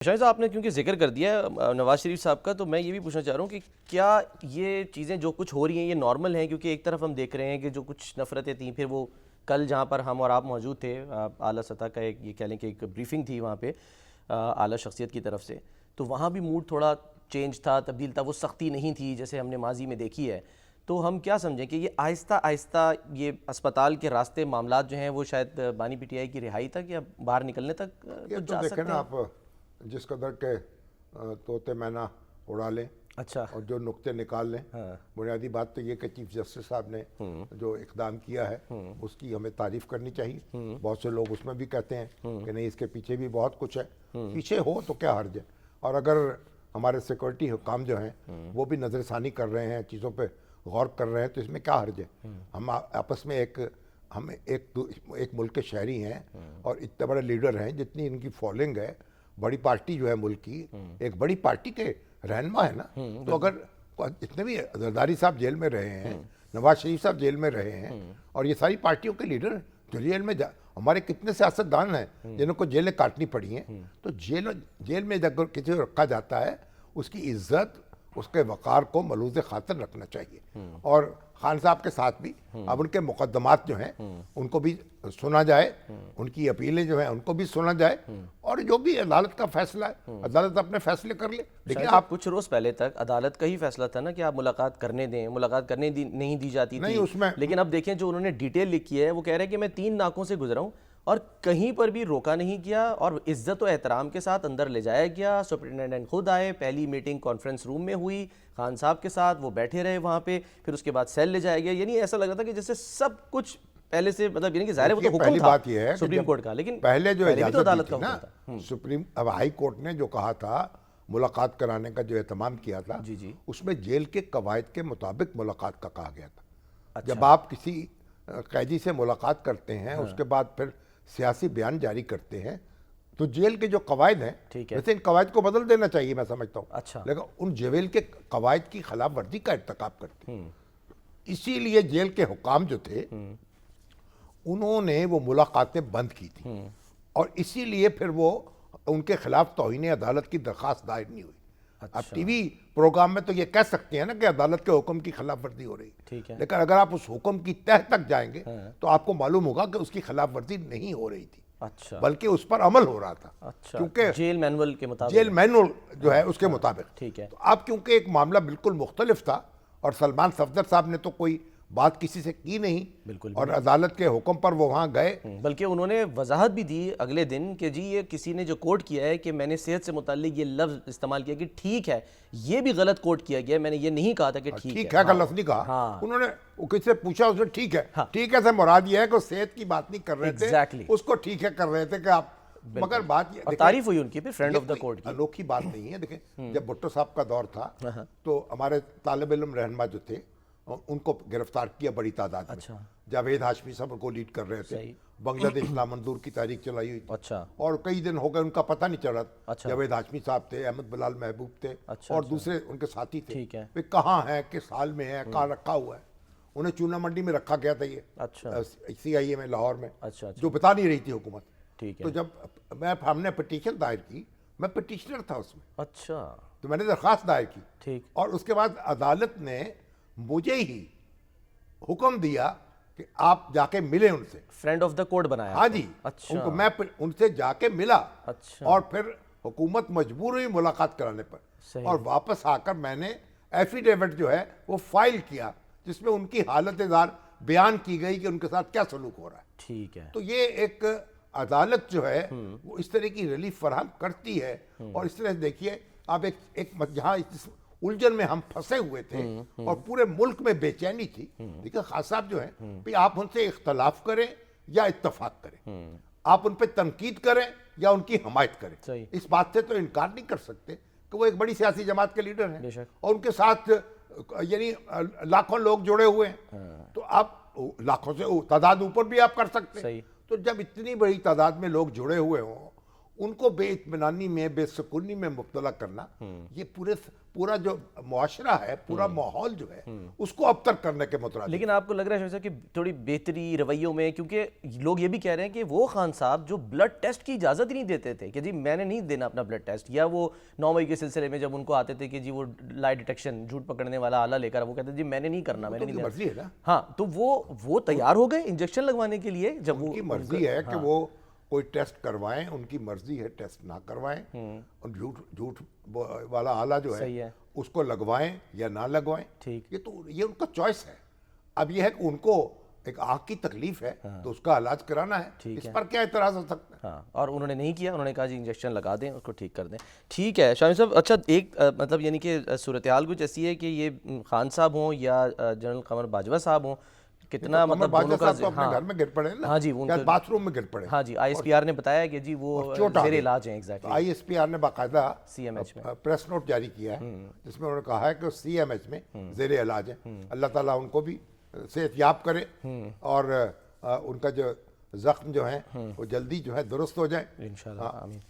शाहिद साहब आपने क्योंकि जिक्र कर दिया है नवाज शरीफ साहब का, तो मैं ये भी पूछना चाह रहा हूँ कि क्या ये चीज़ें जो कुछ हो रही हैं ये नॉर्मल हैं? क्योंकि एक तरफ हम देख रहे हैं कि जो कुछ नफ़रतें थीं, फिर वो कल जहाँ पर हम और आप मौजूद थे, आला सतह का एक ये कह लें कि एक ब्रीफिंग थी वहाँ पे आला शख्सियत की तरफ से, तो वहाँ भी मूड थोड़ा चेंज था, तब्दील था, वो सख्ती नहीं थी जैसे हमने माजी में देखी है। तो हम क्या समझें कि ये आहिस्ता आहिस्ता ये अस्पताल के रास्ते मामलात जो हैं वो शायद बानी पीटीआई की रिहाई तक या बाहर निकलने तक ये कुछ तो जा देखें सकते ना हैं? आप, जिस कदर के तोते मैना उड़ा लें अच्छा। और जो नुक्ते निकाल लें। हाँ। बुनियादी बात तो ये कि चीफ जस्टिस साहब ने जो इकदाम किया है उसकी हमें तारीफ करनी चाहिए। बहुत से लोग उसमें भी कहते हैं कि नहीं, इसके पीछे भी बहुत कुछ है। पीछे हो तो क्या हर्ज है। और अगर हमारे सिक्योरिटी हुकाम जो हैं वो भी नज़रसानी कर रहे हैं, चीज़ों पे गौर कर रहे हैं, तो इसमें क्या हर्ज है। हम आपस में हम एक मुल्क के शहरी हैं और इतने बड़े लीडर हैं, जितनी इनकी फॉलोइंग है, बड़ी पार्टी जो है मुल्क की, एक बड़ी पार्टी के रहनुमा है ना। तो अगर इतने भी जरदारी साहब जेल में रहे हैं, नवाज शरीफ साहब जेल में रहे हैं, और ये सारी पार्टियों के लीडर जो जेल में हमारे कितने सियासतदान हैं जिनको जेलें काटनी पड़ी हैं। तो जेल में अगर किसी को रखा जाता है, उसकी इज्जत, उसके वक़ार को मलूज़ खातिर रखना चाहिए। और खान साहब के साथ भी अब उनके मुकदमात जो हैं उनको भी सुना जाए, उनकी अपीलें जो हैं उनको भी सुना जाए, और जो भी अदालत का फैसला है अदालत अपने फैसले कर ले। लेकिन शायद आप कुछ रोज पहले तक अदालत का ही फैसला था ना कि आप मुलाकात करने दें, मुलाकात नहीं दी जाती नहीं थी उसमें, लेकिन अब देखें जो उन्होंने डिटेल लिखी है, वो कह रहे हैं कि मैं 3 नाकों से गुजरा हूं और कहीं पर भी रोका नहीं किया और इज्जत और एहतराम के साथ अंदर ले जाया गया। सुपरिटेंडेंट खुद आए, पहली मीटिंग कॉन्फ्रेंस रूम में हुई खान साहब के साथ, वो बैठे रहे वहाँ पे, फिर उसके बाद सेल ले जाया गया। यानी ऐसा लग रहा था कि जैसे सब कुछ पहले से, मतलब यानी कि जाहिर है वो तो हुक्म पहली था बात यह है सुप्रीम कोर्ट का, लेकिन पहले जो पहले भी तो इजाजत अदालत दी का थी ना हुक्म था। सुप्रीम, अब हाई कोर्ट ने जो कहा था मुलाकात कराने का जो एहतमाम किया था, जी जी। उसमें जेल के कवायद के मुताबिक मुलाकात का कहा गया था। अच्छा। जब आप किसी कैदी से मुलाकात करते हैं, उसके बाद फिर सियासी बयान जारी करते हैं, तो जेल के जो कवायद हैं, ठीक है। वैसे इन कवायद को बदल देना चाहिए, मैं समझता हूँ। अच्छा। लेकिन उन जेल के कवायद की खिलाफ वर्जी का इर्तिकाब करते हैं। इसीलिए जेल के हुकाम जो थे उन्होंने वो मुलाकातें बंद की थी, और इसीलिए फिर वो उनके खिलाफ तौहीन अदालत की दरख्वास्त दायर नहीं हुई। अच्छा। अब टीवी प्रोग्राम में तो ये कह सकते हैं ना कि अदालत के हुक्म की खिलाफ वर्जी हो रही, ठीक है। लेकिन अगर आप उस हुक्म की तह तक जाएंगे तो आपको मालूम होगा कि उसकी खिलाफ वर्जी नहीं हो रही थी, अच्छा। बल्कि उस पर अमल हो रहा था। अच्छा, क्योंकि जेल मैनुअल के मुताबिक। जेल मैनुअल जो है उसके मुताबिक। ठीक है। तो अब क्योंकि एक मामला बिल्कुल मुख्तलिफ था और सलमान सफदर साहब ने तो कोई बात किसी से की नहीं, बिल्कुल और अदालत के हुक्म पर वो वहाँ गए। बल्कि उन्होंने वजाहत भी दी अगले दिन कि जी ये किसी ने जो कोट किया है कि मैंने सेहत से मुताल्लिक ये लफ्ज़ इस्तेमाल किया कि ठीक है, ये भी गलत कोट किया गया, मैंने ये नहीं कहा था कि ठीक ठीक है। है का लफ्ज़ नहीं कहा। हाँ। उन्होंने वो किसी से पूछा, उसने ठीक है। हाँ। ठीक है से मुराद ये है कि सेहत की बात नहीं कर रहे Exactly. थे, उसको ठीक है कर रहे थे कि आप, मगर बात ये और तारीफ हुई उनकी फिर फ्रेंड ऑफ द कोर्ट की। अनोखी बात नहीं है। देखें, जब भुट्टो साहब का दौर था तो हमारे तालिब इल्म रहनुमा जो थे उनको गिरफ्तार किया बड़ी तादाद में। अच्छा। जावेद हाशमी साहब उनको लीड कर रहे थे। सही। बांग्लादेश नामंजूर की तारीख चलाई हुई थी। अच्छा। और कई दिन हो गए उनका पता नहीं चल रहा। अच्छा। जावेद हाशमी साहब थे, अहमद बिलाल महबूब थे, अच्छा, और अच्छा। दूसरे उनके साथी थे। ठीक है। वे कहाँ हैं, किस हाल में है, कहाँ रखा हुआ है। उन्हें चूना मंडी में रखा गया था, ये अच्छा। CIA में लाहौर में, अच्छा, अच्छा। जो बता नहीं रही थी हुकूमत। ठीक है। तो जब हमने पिटीशन दायर की, मैं पिटिशनर था उसमें, अच्छा। तो मैंने दरख्वास्त दायर की। ठीक। और उसके बाद अदालत ने मुझे ही हुक्म दिया कि आप जाके मिले उनसे। फ्रेंड ऑफ द कोर्ट बनाया हाँ आपको? जी। अच्छा। उनको मैं उनसे जाके मिला। अच्छा। और फिर हुकूमत मजबूर हुई मुलाकात कराने पर। सही। और वापस आकर मैंने एफिडेविट जो है वो फाइल किया, जिसमें उनकी हालत ज़ार बयान की गई कि उनके साथ क्या सलूक हो रहा है। ठीक है। तो ये एक अदालत जो है वो इस तरह की रिलीफ फराहम करती है। और इस तरह से देखिए आप, एक जहाँ इस उलझन में हम फंसे हुए थे और पूरे मुल्क में बेचैनी थी। देखिए खान साहब जो है, भाई आप उनसे इख्तलाफ करें या इत्तफाक करें, आप उन पर तनकीद करें या उनकी हमायत करें, सही। इस बात से तो इनकार नहीं कर सकते कि वो एक बड़ी सियासी जमात के लीडर हैं बेशक। और उनके साथ यानी लाखों लोग जुड़े हुए हैं। तो आप लाखों से तादाद ऊपर भी आप कर सकते हैं। सही। तो जब इतनी बड़ी तादाद में लोग जुड़े हुए हों, उनको बेइत्मीनानी में, बेसुकूनी में मुब्तला करना, ये पूरा जो मुआशरा है, पूरा माहौल जो है, उसको अबतर करने के मुतरादिफ। लेकिन आपको लग रहा है शायद कि थोड़ी बेहतरी रवैयों में, क्योंकि लोग ये भी कह रहे हैं कि वो खान साहब जो ब्लड टेस्ट की इजाज़त ही नहीं देते थे कि जी मैंने नहीं देना अपना ब्लड टेस्ट, या वो 9 मई के सिलसिले में जब उनको आते थे कि जी वो लाई डिटेक्शन झूठ पकड़ने वाला आला लेकर, वो कहते जी मैंने नहीं करना, मैंने नहीं देना। मर्जी है ना, हाँ, तो वो तैयार हो गए इंजेक्शन लगवाने के लिए जब उनकी मर्जी है कि वो कोई टेस्ट करवाएं, उनकी मर्जी है टेस्ट ना करवाएं, और झूठ वाला आला जो सही है। उसको लगवाएं या ना लगवाएं, ठीक। ये उनका चॉइस है। अब ये है कि उनको एक आँख की तकलीफ है तो उसका इलाज कराना है, इस पर क्या इतराज हो सकता है। हाँ, और उन्होंने नहीं किया, उन्होंने कहा जी इंजेक्शन लगा दें, उसको ठीक कर दें। ठीक है शामिल साहब, अच्छा एक मतलब यानी कि सूरत हाल कुछ ऐसी है कि ये खान साहब हों या जनरल कमर बाजवा साहब हों, कितना मतलब दोनों का तो अपने घर में गिर पड़े ना। हाँ जी, क्या बाथरूम में गिर पड़े। हाँ जी, ISPR ने बताया कि जी वो जेर इलाज हैं। एग्जैक्टली, ISPR ने बाकायदा CMH में प्रेस नोट जारी किया है जिसमें उन्होंने कहा है कि CMH में जेर इलाज है। अल्लाह ताला उनको भी सेहतयाब करे और उनका जो जख्म जो है वो जल्दी जो है दुरुस्त हो जाए इंशाल्लाह, आमीन।